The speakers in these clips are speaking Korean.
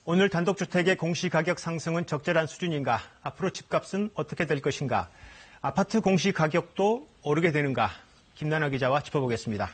오늘 단독주택의 공시가격 상승은 적절한 수준인가? 앞으로 집값은 어떻게 될 것인가? 아파트 공시가격도 오르게 되는가? 김나나 기자와 짚어보겠습니다.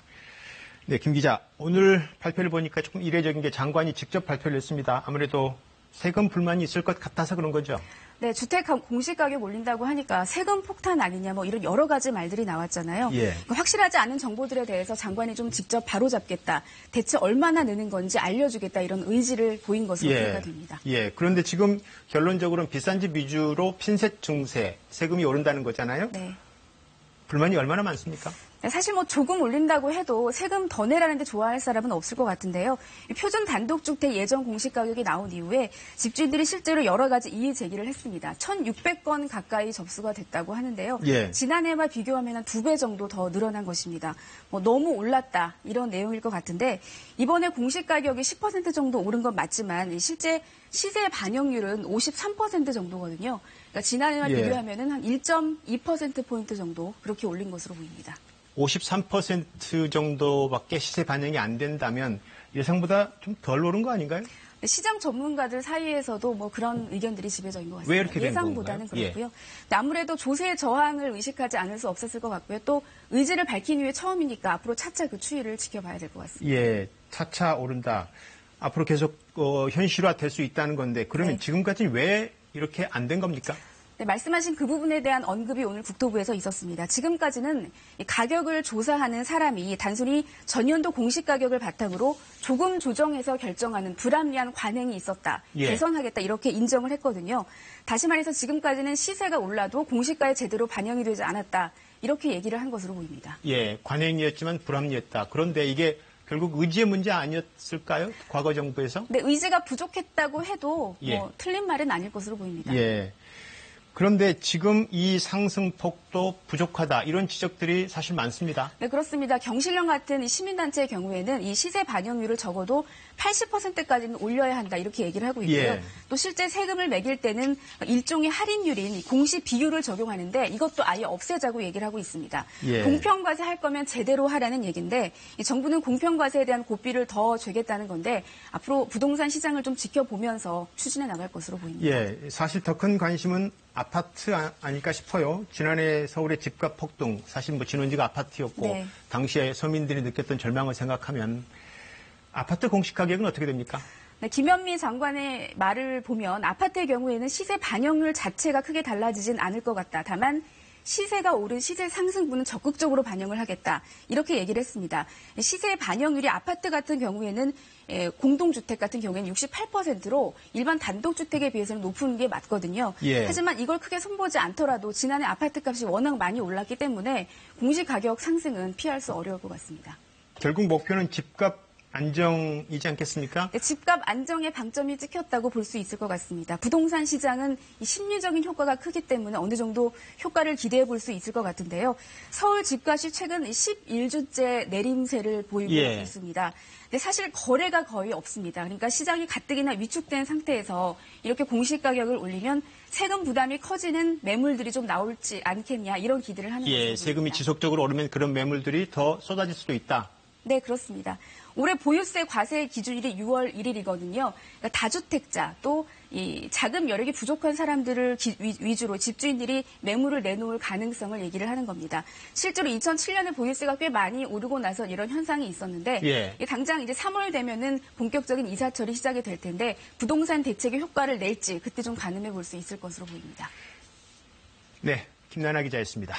네, 김 기자. 오늘 발표를 보니까 조금 이례적인 게 장관이 직접 발표를 했습니다. 아무래도 세금 불만이 있을 것 같아서 그런 거죠? 네, 주택 공시가격 올린다고 하니까 세금 폭탄 아니냐 뭐 이런 여러 가지 말들이 나왔잖아요. 예. 확실하지 않은 정보들에 대해서 장관이 좀 직접 바로잡겠다. 대체 얼마나 느는 건지 알려주겠다. 이런 의지를 보인 것으로 이해가 됩니다. 예. 그런데 지금 결론적으로는 비싼 집 위주로 핀셋 증세, 세금이 오른다는 거잖아요. 네. 불만이 얼마나 많습니까? 네, 사실 뭐 조금 올린다고 해도 세금 더 내라는데 좋아할 사람은 없을 것 같은데요. 표준 단독주택 예전 공시가격이 나온 이후에 집주인들이 실제로 여러 가지 이의 제기를 했습니다. 1,600건 가까이 접수가 됐다고 하는데요. 예. 지난해와 비교하면 한 2배 정도 더 늘어난 것입니다. 뭐 너무 올랐다 이런 내용일 것 같은데 이번에 공시가격이 10% 정도 오른 건 맞지만 실제 시세 반영률은 53% 정도거든요. 그러니까 지난해와 비교하면 한 1.2%포인트 정도 그렇게 올린 것으로 보입니다. 53% 정도밖에 시세 반영이 안 된다면 예상보다 좀 덜 오른 거 아닌가요? 시장 전문가들 사이에서도 뭐 그런 의견들이 지배적인 것 같습니다. 왜 이렇게 된 예상보다는 건가요? 그렇고요. 예. 아무래도 조세 저항을 의식하지 않을 수 없었을 것 같고요. 또 의지를 밝힌 이후에 처음이니까 앞으로 차차 그 추이를 지켜봐야 될 것 같습니다. 예, 차차 오른다. 앞으로 계속 현실화될 수 있다는 건데 그러면 네. 지금까지는 왜 이렇게 안 된 겁니까? 네, 말씀하신 그 부분에 대한 언급이 오늘 국토부에서 있었습니다. 지금까지는 가격을 조사하는 사람이 단순히 전년도 공시가격을 바탕으로 조금 조정해서 결정하는 불합리한 관행이 있었다. 예. 개선하겠다 이렇게 인정을 했거든요. 다시 말해서 지금까지는 시세가 올라도 공시가에 제대로 반영이 되지 않았다. 이렇게 얘기를 한 것으로 보입니다. 예, 관행이었지만 불합리했다. 그런데 이게 결국 의지의 문제 아니었을까요? 과거 정부에서? 네, 의지가 부족했다고 해도 예. 뭐 틀린 말은 아닐 것으로 보입니다. 예. 그런데 지금 이 상승폭도 부족하다. 이런 지적들이 사실 많습니다. 네, 그렇습니다. 경실련 같은 이 시민단체의 경우에는 이 시세 반영률을 적어도 80%까지는 올려야 한다. 이렇게 얘기를 하고 있고요. 예. 또 실제 세금을 매길 때는 일종의 할인율인 공시 비율을 적용하는데 이것도 아예 없애자고 얘기를 하고 있습니다. 예. 공평과세 할 거면 제대로 하라는 얘기인데 이 정부는 공평과세에 대한 고삐를 더 죄겠다는 건데 앞으로 부동산 시장을 좀 지켜보면서 추진해 나갈 것으로 보입니다. 예, 사실 더 큰 관심은 아파트 아닐까 싶어요. 지난해 서울의 집값 폭등, 사실 뭐 진원지가 아파트였고 네. 당시에 서민들이 느꼈던 절망을 생각하면 아파트 공시가격은 어떻게 됩니까? 네, 김현미 장관의 말을 보면 아파트의 경우에는 시세 반영률 자체가 크게 달라지진 않을 것 같다. 다만 시세가 오른 시세 상승분은 적극적으로 반영을 하겠다. 이렇게 얘기를 했습니다. 시세 반영률이 아파트 같은 경우에는 공동주택 같은 경우에는 68%로 일반 단독주택에 비해서는 높은 게 맞거든요. 예. 하지만 이걸 크게 손보지 않더라도 지난해 아파트 값이 워낙 많이 올랐기 때문에 공시가격 상승은 피할 수 어려울 것 같습니다. 결국 목표는 집값 안정이지 않겠습니까? 네, 집값 안정에 방점이 찍혔다고 볼 수 있을 것 같습니다. 부동산 시장은 이 심리적인 효과가 크기 때문에 어느 정도 효과를 기대해 볼 수 있을 것 같은데요. 서울 집값이 최근 11주째 내림세를 보이고 있습니다. 근데 사실 거래가 거의 없습니다. 그러니까 시장이 가뜩이나 위축된 상태에서 이렇게 공시가격을 올리면 세금 부담이 커지는 매물들이 좀 나올지 않겠냐 이런 기대를 하는 거죠. 예, 세금이 지속적으로 오르면 그런 매물들이 더 쏟아질 수도 있다. 네, 그렇습니다. 올해 보유세 과세 기준일이 6월 1일이거든요. 그러니까 다주택자 또 이 자금 여력이 부족한 사람들을 위주로 집주인들이 매물을 내놓을 가능성을 얘기를 하는 겁니다. 실제로 2007년에 보유세가 꽤 많이 오르고 나서 이런 현상이 있었는데 당장 이제 3월 되면은 본격적인 이사철이 시작이 될 텐데 부동산 대책의 효과를 낼지 그때 좀 가늠해 볼 수 있을 것으로 보입니다. 네, 김나나 기자였습니다.